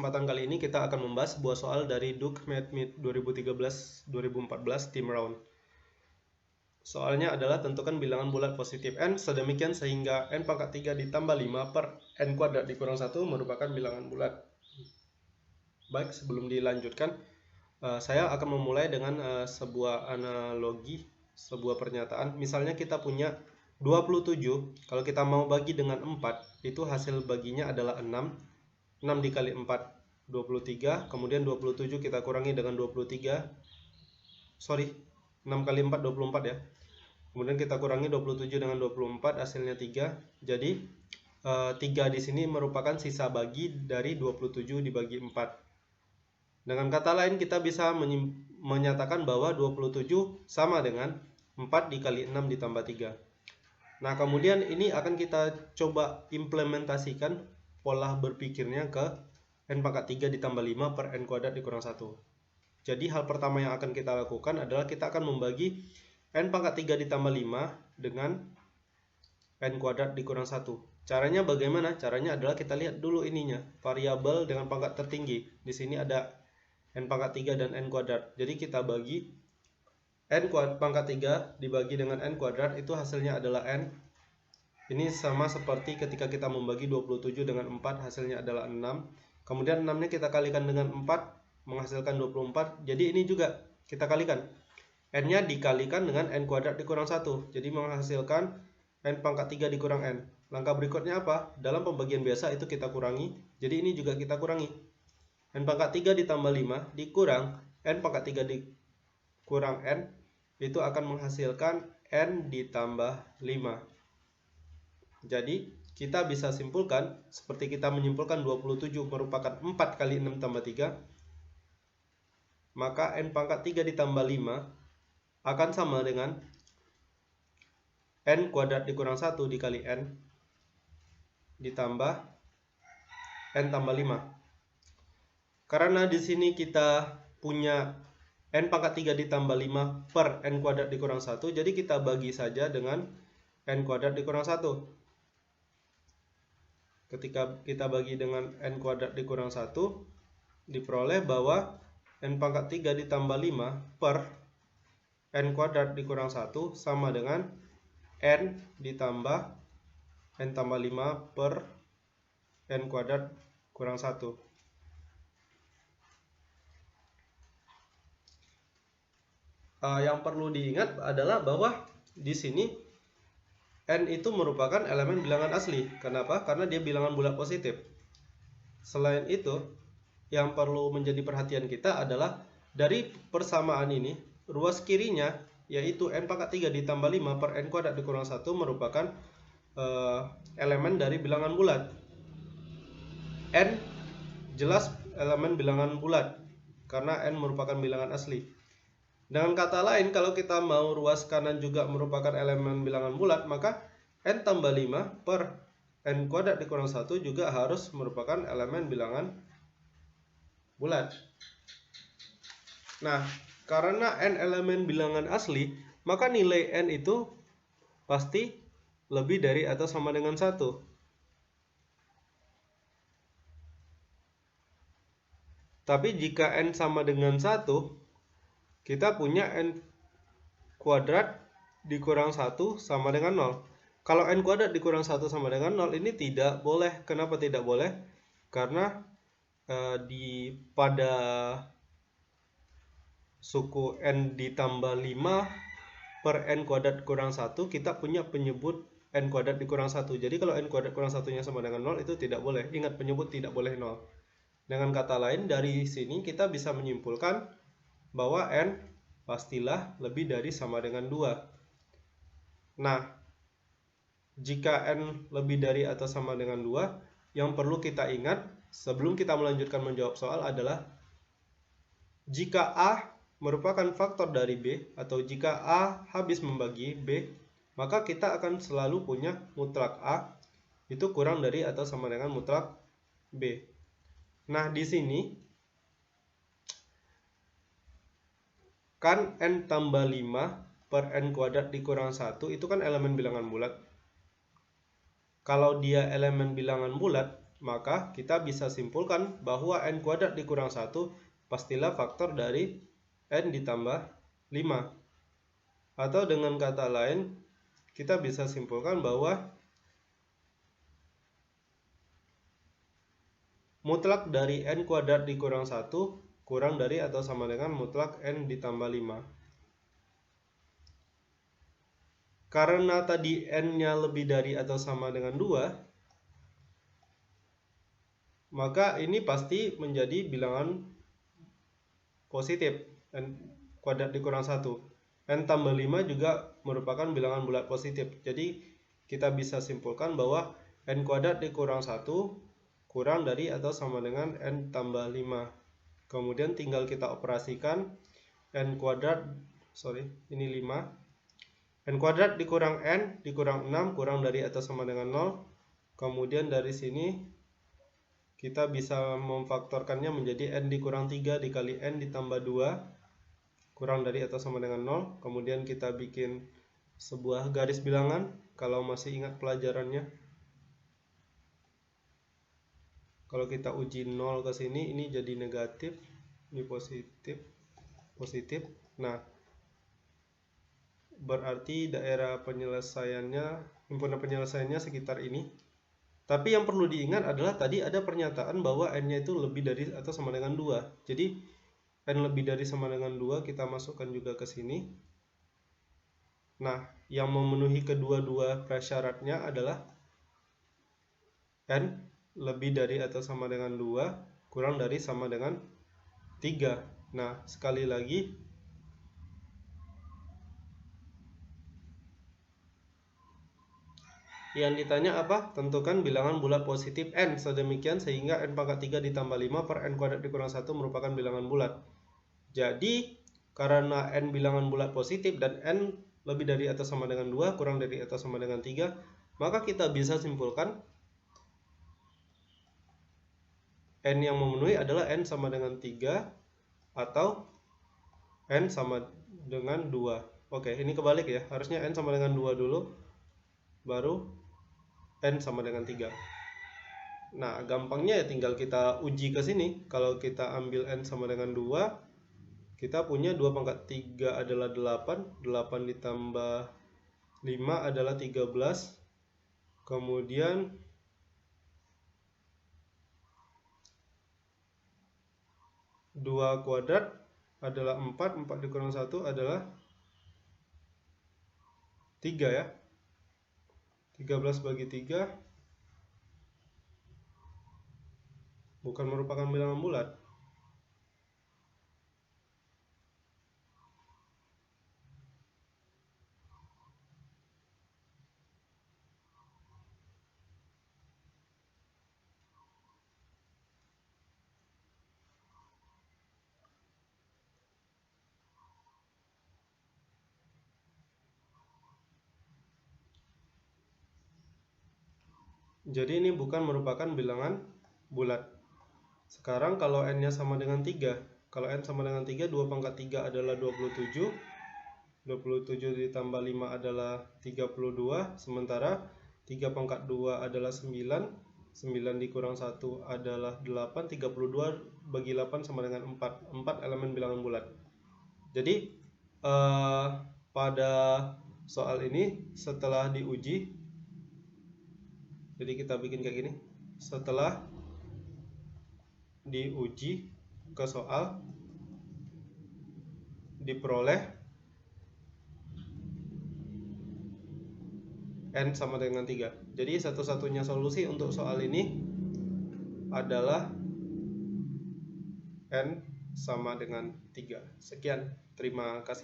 kesempatan kali ini kita akan membahas sebuah soal dari Duke Math 2013-2014 Team Round. Soalnya adalah tentukan bilangan bulat positif n sedemikian sehingga n pangkat 3 ditambah 5 per n kuadrat dikurang 1 merupakan bilangan bulat. Baik, sebelum dilanjutkan, saya akan memulai dengan sebuah analogi, sebuah pernyataan. Misalnya kita punya 27, kalau kita mau bagi dengan 4, itu hasil baginya adalah 6. 6 dikali 4, 23. Kemudian 27 kita kurangi dengan 23. 6 kali 4, 24 ya. Kemudian kita kurangi 27 dengan 24, hasilnya 3. Jadi 3 di sini merupakan sisa bagi dari 27 dibagi 4. Dengan kata lain, kita bisa menyatakan bahwa 27 sama dengan 4 dikali 6 ditambah 3. Nah, kemudian ini akan kita coba implementasikan pola berpikirnya ke n pangkat 3 ditambah 5 per n kuadrat dikurang 1. Jadi hal pertama yang akan kita lakukan adalah kita akan membagi n pangkat 3 ditambah 5 dengan n kuadrat dikurang 1. Caranya bagaimana? Caranya adalah kita lihat dulu ininya, variabel dengan pangkat tertinggi. Di sini ada n pangkat 3 dan n kuadrat. Jadi kita bagi n pangkat 3 dibagi dengan n kuadrat, itu hasilnya adalah n. Ini sama seperti ketika kita membagi 27 dengan 4, hasilnya adalah 6. Kemudian 6-nya kita kalikan dengan 4, menghasilkan 24. Jadi ini juga kita kalikan. N-nya dikalikan dengan n kuadrat dikurang 1. Jadi menghasilkan n pangkat 3 dikurang n. Langkah berikutnya apa? Dalam pembagian biasa itu kita kurangi. Jadi ini juga kita kurangi. N pangkat 3 ditambah 5 dikurang n pangkat 3 dikurang n, itu akan menghasilkan n ditambah 5. Jadi kita bisa simpulkan seperti kita menyimpulkan 27 merupakan 4 kali 6 tambah 3. Maka n pangkat 3 ditambah 5 akan sama dengan n kuadrat dikurang 1 dikali n ditambah n tambah 5. Karena di sini kita punya n pangkat 3 ditambah 5 per n kuadrat dikurang 1, jadi kita bagi saja dengan n kuadrat dikurang 1. Ketika kita bagi dengan n kuadrat dikurang 1, diperoleh bahwa n pangkat 3 ditambah 5 per n kuadrat dikurang 1 sama dengan n ditambah n tambah 5 per n kuadrat kurang 1. Yang perlu diingat adalah bahwa di sini n itu merupakan elemen bilangan asli. Kenapa? Karena dia bilangan bulat positif. Selain itu, yang perlu menjadi perhatian kita adalah dari persamaan ini, ruas kirinya yaitu n pangkat 3 ditambah 5 per n kuadrat dikurang 1 merupakan elemen dari bilangan bulat. N jelas elemen bilangan bulat karena n merupakan bilangan asli. Dengan kata lain, kalau kita mau ruas kanan juga merupakan elemen bilangan bulat, maka n tambah 5 per n kuadrat dikurang 1 juga harus merupakan elemen bilangan bulat. Nah, karena n elemen bilangan asli, maka nilai n itu pasti lebih dari atau sama dengan 1. Tapi jika n sama dengan 1, kita punya n kuadrat dikurang 1 sama dengan 0. Kalau n kuadrat dikurang 1 sama dengan 0 ini tidak boleh. Kenapa tidak boleh? Karena pada suku n ditambah 5 per n kuadrat kurang 1 kita punya penyebut n kuadrat dikurang 1. Jadi kalau n kuadrat kurang 1-nya sama dengan 0 itu tidak boleh. Ingat, penyebut tidak boleh 0. Dengan kata lain, dari sini kita bisa menyimpulkan bahwa n pastilah lebih dari sama dengan 2. Nah, jika n lebih dari atau sama dengan 2, yang perlu kita ingat sebelum kita melanjutkan menjawab soal adalah jika A merupakan faktor dari B atau jika A habis membagi B, maka kita akan selalu punya mutlak A itu kurang dari atau sama dengan mutlak B. Nah, di sini kan n tambah 5 per n kuadrat dikurang 1 itu kan elemen bilangan bulat. Kalau dia elemen bilangan bulat, maka kita bisa simpulkan bahwa n kuadrat dikurang 1 pastilah faktor dari n ditambah 5. Atau dengan kata lain, kita bisa simpulkan bahwa mutlak dari n kuadrat dikurang 1 kurang dari atau sama dengan mutlak n ditambah 5. Karena tadi n-nya lebih dari atau sama dengan 2, maka ini pasti menjadi bilangan positif. N kuadrat dikurang 1. N tambah 5 juga merupakan bilangan bulat positif. Jadi kita bisa simpulkan bahwa n kuadrat dikurang 1 kurang dari atau sama dengan n tambah 5. Kemudian tinggal kita operasikan n kuadrat, ini 5. N kuadrat dikurang n dikurang 6 kurang dari atau sama dengan 0. Kemudian dari sini kita bisa memfaktorkannya menjadi n dikurang 3 dikali n ditambah 2 kurang dari atau sama dengan 0. Kemudian kita bikin sebuah garis bilangan kalau masih ingat pelajarannya. Kalau kita uji 0 ke sini, ini jadi negatif, ini positif. Nah, berarti daerah penyelesaiannya, himpunan penyelesaiannya sekitar ini. Tapi yang perlu diingat adalah tadi ada pernyataan bahwa n-nya itu lebih dari atau sama dengan 2. Jadi n lebih dari sama dengan 2 kita masukkan juga ke sini. Nah, yang memenuhi kedua-dua prasyaratnya adalah n lebih dari atau sama dengan 2 kurang dari sama dengan 3. Nah, sekali lagi yang ditanya apa? Tentukan bilangan bulat positif n sedemikian sehingga n pangkat 3 ditambah 5 per n kuadrat dikurang 1 merupakan bilangan bulat. Jadi, karena n bilangan bulat positif dan n lebih dari atau sama dengan 2 kurang dari atau sama dengan 3, maka kita bisa simpulkan n yang memenuhi adalah n sama dengan 3 atau n sama dengan 2. Oke, ini kebalik ya. Harusnya n sama dengan 2 dulu, baru n sama dengan 3. Nah, gampangnya ya tinggal kita uji ke sini. Kalau kita ambil n sama dengan 2, kita punya 2 pangkat 3 adalah 8. 8 ditambah 5 adalah 13. Kemudian 2 kuadrat adalah 4. 4 dikurang 1 adalah 3 ya. 13 bagi 3 bukan merupakan bilangan bulat. Jadi ini bukan merupakan bilangan bulat. Sekarang kalau n-nya sama dengan 3. Kalau n sama dengan 3, 2 pangkat 3 adalah 27. 27 ditambah 5 adalah 32. Sementara 3 pangkat 2 adalah 9. 9 dikurang 1 adalah 8. 32 bagi 8 sama dengan 4. 4 elemen bilangan bulat. Jadi pada soal ini setelah diuji, jadi kita bikin kayak gini. Setelah diuji ke soal, diperoleh n sama dengan 3. Jadi satu-satunya solusi untuk soal ini adalah n sama dengan 3. Sekian, terima kasih.